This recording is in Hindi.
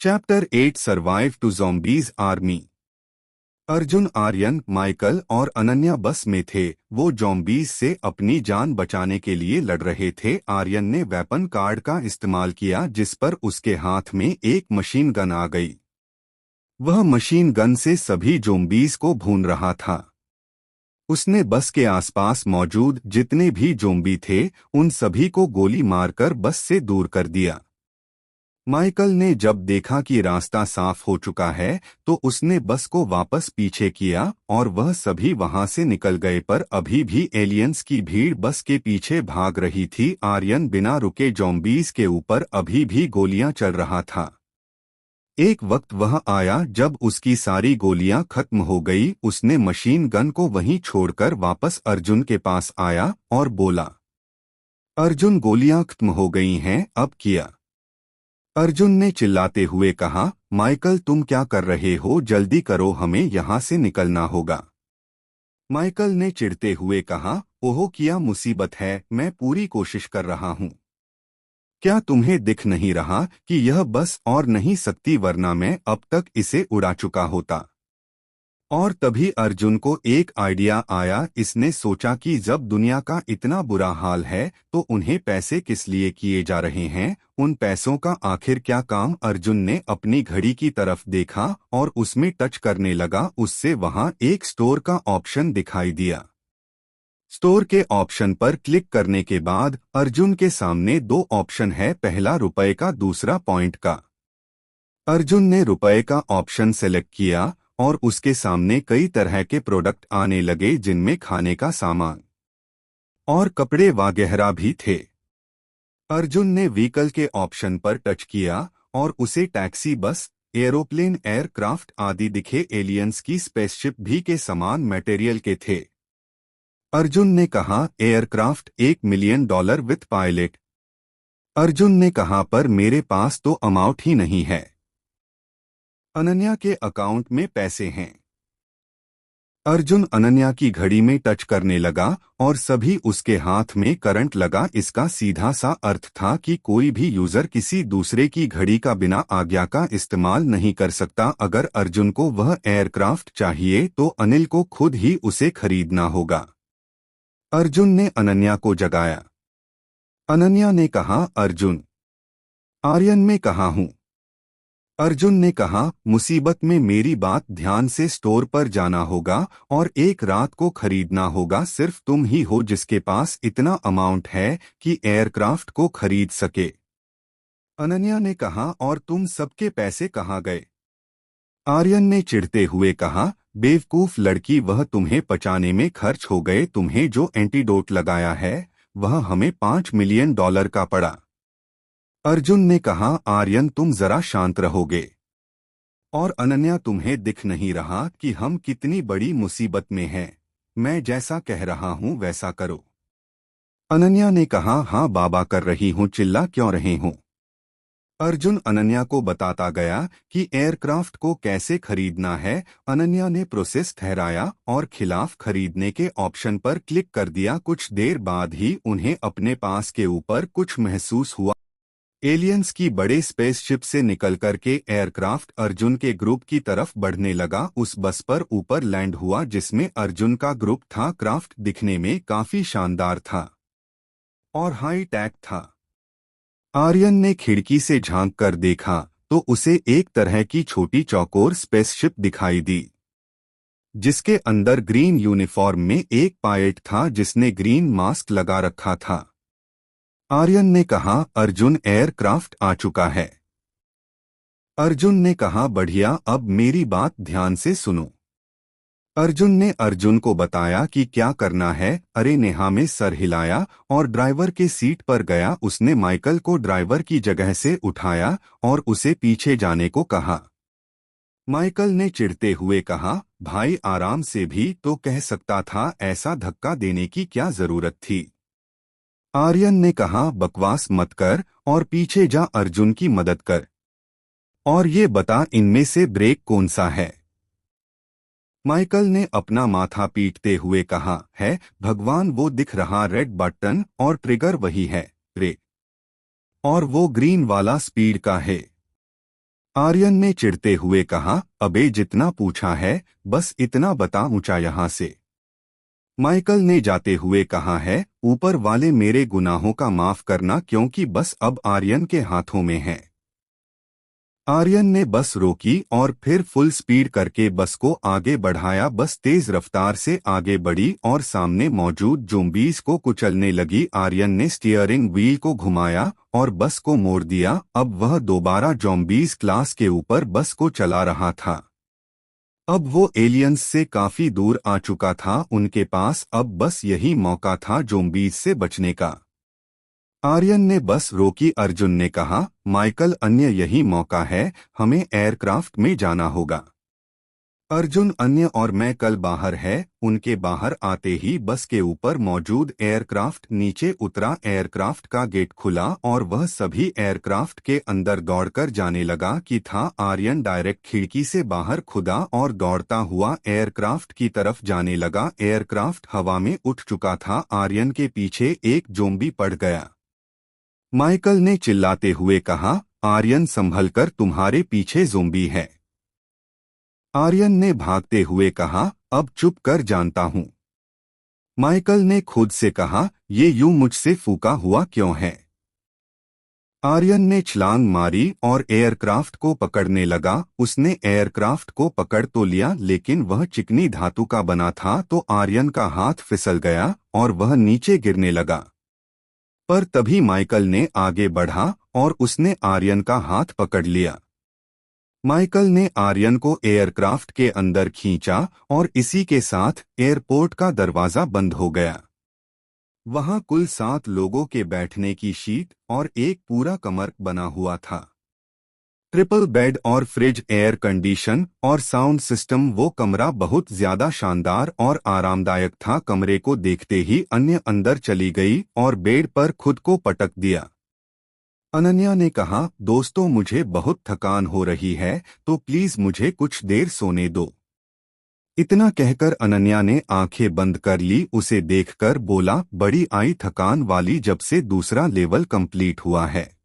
Chapter 8 survive to zombies army. Arjun, Aryan, Michael और अनन्या बस में थे। वो ज़ॉम्बीज़ से अपनी जान बचाने के लिए लड़ रहे थे। आर्यन ने वेपन कार्ड का इस्तेमाल किया जिस पर उसके हाथ में एक मशीन गन आ गई। वह मशीन गन से सभी ज़ॉम्बीज़ को भून रहा था। उसने बस के आसपास मौजूद जितने भी ज़ॉम्बी थे उन सभी को गोली मारकर बस से दूर कर दिया। माइकल ने जब देखा कि रास्ता साफ हो चुका है तो उसने बस को वापस पीछे किया और वह सभी वहां से निकल गए, पर अभी भी एलियंस की भीड़ बस के पीछे भाग रही थी। आर्यन बिना रुके ज़ॉम्बीज़ के ऊपर अभी भी गोलियां चल रहा था। एक वक्त वह आया जब उसकी सारी गोलियां खत्म हो गई। उसने मशीन गन को वहीं छोड़कर वापस अर्जुन के पास आया और बोला, अर्जुन, गोलियां खत्म हो गई हैं, अब क्या? अर्जुन ने चिल्लाते हुए कहा, माइकल तुम क्या कर रहे हो? जल्दी करो, हमें यहाँ से निकलना होगा। माइकल ने चिढ़ते हुए कहा, ओहो, क्या मुसीबत है? मैं पूरी कोशिश कर रहा हूँ। क्या तुम्हें दिख नहीं रहा कि यह बस और नहीं सकती, वरना मैं अब तक इसे उड़ा चुका होता। और तभी अर्जुन को एक आइडिया आया। इसने सोचा कि जब दुनिया का इतना बुरा हाल है तो उन्हें पैसे किस लिए किए जा रहे हैं, उन पैसों का आखिर क्या काम? अर्जुन ने अपनी घड़ी की तरफ देखा और उसमें टच करने लगा। उससे वहां एक स्टोर का ऑप्शन दिखाई दिया। स्टोर के ऑप्शन पर क्लिक करने के बाद अर्जुन के सामने दो ऑप्शन है, पहला रुपए का, दूसरा पॉइंट का। अर्जुन ने रुपए का ऑप्शन सेलेक्ट किया और उसके सामने कई तरह के प्रोडक्ट आने लगे जिनमें खाने का सामान और कपड़े वगैरह भी थे। अर्जुन ने व्हीकल के ऑप्शन पर टच किया और उसे टैक्सी, बस, एरोप्लेन, एयरक्राफ्ट आदि दिखे। एलियंस की स्पेसशिप भी के समान मटेरियल के थे। अर्जुन ने कहा, aircraft $1 million with pilot. Arjun ने कहा, पर मेरे पास तो अमाउंट ही नहीं है। अनन्या के अकाउंट में पैसे हैं। अर्जुन अनन्या की घड़ी में टच करने लगा और सभी उसके हाथ में करंट लगा। इसका सीधा सा अर्थ था कि कोई भी यूजर किसी दूसरे की घड़ी का बिना आज्ञा का इस्तेमाल नहीं कर सकता। अगर अर्जुन को वह एयरक्राफ्ट चाहिए तो अनिल को खुद ही उसे खरीदना होगा। अर्जुन ने अनन्या को जगाया। अनन्या ने कहा, अर्जुन। आर्यन में कहा हूँ। अर्जुन ने कहा, मुसीबत में मेरी बात ध्यान से, स्टोर पर जाना होगा और एक रात को खरीदना होगा। सिर्फ तुम ही हो जिसके पास इतना अमाउंट है कि एयरक्राफ्ट को खरीद सके। अनन्या ने कहा, और तुम सबके पैसे कहाँ गए? आर्यन ने चिढ़ते हुए कहा, बेवकूफ लड़की, वह तुम्हें बचाने में खर्च हो गए। तुम्हें जो एंटीडोट लगाया है वह हमें $5 मिलियन का पड़ा। अर्जुन ने कहा, आर्यन तुम जरा शांत रहोगे? और अनन्या, तुम्हें दिख नहीं रहा कि हम कितनी बड़ी मुसीबत में हैं? मैं जैसा कह रहा हूं वैसा करो। अनन्या ने कहा, हाँ बाबा, कर रही हूं, चिल्ला क्यों रहे हो? अर्जुन अनन्या को बताता गया कि एयरक्राफ्ट को कैसे खरीदना है। अनन्या ने प्रोसेस ठहराया और खिलाफ खरीदने के ऑप्शन पर क्लिक कर दिया। कुछ देर बाद ही उन्हें अपने पास के ऊपर कुछ महसूस हुआ। एलियंस की बड़े स्पेसशिप से निकलकर के एयरक्राफ्ट अर्जुन के ग्रुप की तरफ बढ़ने लगा। उस बस पर ऊपर लैंड हुआ जिसमें अर्जुन का ग्रुप था। क्राफ्ट दिखने में काफी शानदार था और हाई टेक था। आर्यन ने खिड़की से झांक कर देखा तो उसे एक तरह की छोटी चौकोर स्पेसशिप दिखाई दी जिसके अंदर ग्रीन यूनिफॉर्म में एक पायलट था जिसने ग्रीन मास्क लगा रखा था। आर्यन ने कहा, अर्जुन, एयरक्राफ्ट आ चुका है। अर्जुन ने कहा, बढ़िया, अब मेरी बात ध्यान से सुनो। अर्जुन ने अर्जुन को बताया कि क्या करना है। अरे नेहा में सर हिलाया और ड्राइवर के सीट पर गया। उसने माइकल को ड्राइवर की जगह से उठाया और उसे पीछे जाने को कहा। माइकल ने चिढ़ते हुए कहा, भाई आराम से भी तो कह सकता था, ऐसा धक्का देने की क्या जरूरत थी? आर्यन ने कहा, बकवास मत कर और पीछे जा, अर्जुन की मदद कर। और ये बता, इनमें से ब्रेक कौन सा है? माइकल ने अपना माथा पीटते हुए कहा, है भगवान, वो दिख रहा रेड बटन और ट्रिगर वही है रे, और वो ग्रीन वाला स्पीड का है। आर्यन ने चिढ़ते हुए कहा, अबे जितना पूछा है बस इतना बता, ऊंचा यहाँ से। माइकल ने जाते हुए कहा है, ऊपर वाले मेरे गुनाहों का माफ करना, क्योंकि बस अब आर्यन के हाथों में है। आर्यन ने बस रोकी और फिर फुल स्पीड करके बस को आगे बढ़ाया। बस तेज रफ्तार से आगे बढ़ी और सामने मौजूद ज़ोंबीज़ को कुचलने लगी। आर्यन ने स्टीयरिंग व्हील को घुमाया और बस को मोड़ दिया। अब वह दोबारा ज़ोंबीज़ क्लास के ऊपर बस को चला रहा था। अब वो एलियंस से काफी दूर आ चुका था। उनके पास अब बस यही मौका था ज़ोंबीज़ से बचने का। आर्यन ने बस रोकी। अर्जुन ने कहा, माइकल, अन्य यही मौका है, हमें एयरक्राफ्ट में जाना होगा। अर्जुन, अन्य और मैं कल बाहर है। उनके बाहर आते ही बस के ऊपर मौजूद एयरक्राफ्ट नीचे उतरा। एयरक्राफ्ट का गेट खुला और वह सभी एयरक्राफ्ट के अंदर दौड़कर जाने लगा कि था। आर्यन डायरेक्ट खिड़की से बाहर खुदा और दौड़ता हुआ एयरक्राफ्ट की तरफ जाने लगा। एयरक्राफ्ट हवा में उठ चुका था। आर्यन के पीछे एक ज़ोंबी पड़ गया। माइकल ने चिल्लाते हुए कहा, आर्यन संभलकर, तुम्हारे पीछे ज़ोंबी है। आर्यन ने भागते हुए कहा, अब चुप कर, जानता हूं। माइकल ने खुद से कहा, ये यूं मुझसे फूका हुआ क्यों है। आर्यन ने छलांग मारी और एयरक्राफ्ट को पकड़ने लगा। उसने एयरक्राफ्ट को पकड़ तो लिया, लेकिन वह चिकनी धातु का बना था, तो आर्यन का हाथ फिसल गया और वह नीचे गिरने लगा। पर तभी माइकल ने आगे बढ़ा और उसने आर्यन का हाथ पकड़ लिया। माइकल ने आर्यन को एयरक्राफ्ट के अंदर खींचा और इसी के साथ एयरपोर्ट का दरवाजा बंद हो गया। वहां कुल 7 लोगों के बैठने की शीट और एक पूरा कमर बना हुआ था। ट्रिपल बेड और फ्रिज, एयर कंडीशन और साउंड सिस्टम। वो कमरा बहुत ज्यादा शानदार और आरामदायक था। कमरे को देखते ही अन्य अंदर चली गई और बेड पर खुद को पटक दिया। अनन्या ने कहा, दोस्तों, मुझे बहुत थकान हो रही है, तो प्लीज मुझे कुछ देर सोने दो। इतना कहकर अनन्या ने आंखें बंद कर ली। उसे देखकर बोला, बड़ी आई थकान वाली जब से दूसरा लेवल कंप्लीट हुआ है।